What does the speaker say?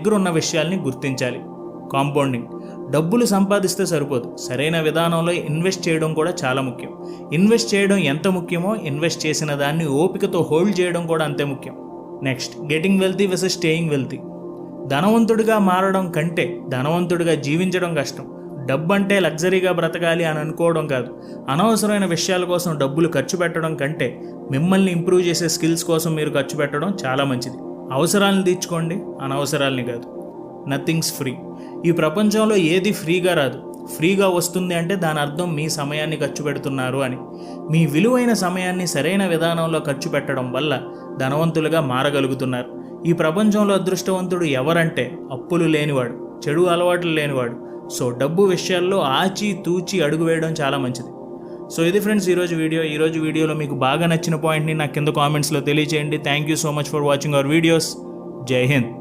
దగ్గర ఉన్న విషయాల్ని గుర్తించాలి. కాంపౌండింగ్. డబ్బులు సంపాదిస్తే సరిపోదు, సరైన విధానంలో ఇన్వెస్ట్ చేయడం కూడా చాలా ముఖ్యం. ఇన్వెస్ట్ చేయడం ఎంత ముఖ్యమో ఇన్వెస్ట్ చేసిన దాన్ని ఓపికతో హోల్డ్ చేయడం కూడా అంతే ముఖ్యం. Next, getting wealthy versus staying wealthy. ధనవంతుడిగా మారడం కంటే ధనవంతుడిగా జీవించడం కష్టం. డబ్బు అంటే లగ్జరీగా బ్రతకాలి అని అనుకోవడం కాదు. అనవసరమైన విషయాల కోసం డబ్బులు ఖర్చు పెట్టడం కంటే మిమ్మల్ని ఇంప్రూవ్ చేసే స్కిల్స్ కోసం మీరు ఖర్చు పెట్టడం చాలా మంచిది. అవసరాలను తీర్చుకోండి, అనవసరాలని కాదు. Nothings free. ఈ ప్రపంచంలో ఏది ఫ్రీగా రాదు. ఫ్రీగా వస్తుంది అంటే దాని అర్థం మీ సమయాన్ని ఖర్చు పెడుతున్నారు అని. మీ విలువైన సమయాన్ని సరైన విధానంలో ఖర్చు పెట్టడం వల్ల ధనవంతులుగా మారగలుగుతున్నారు. ఈ ప్రపంచంలో అదృష్టవంతుడు ఎవరంటే అప్పులు లేనివాడు, చెడు అలవాట్లు లేనివాడు. సో డబ్బు విషయాల్లో ఆచి తూచి అడుగు వేయడం చాలా మంచిది. సో ఇది ఫ్రెండ్స్ ఈరోజు వీడియోలో మీకు బాగా నచ్చిన పాయింట్ని నాకు కింద కామెంట్స్లో తెలియజేయండి. Thank you so much for watching our videos. జై హింద్.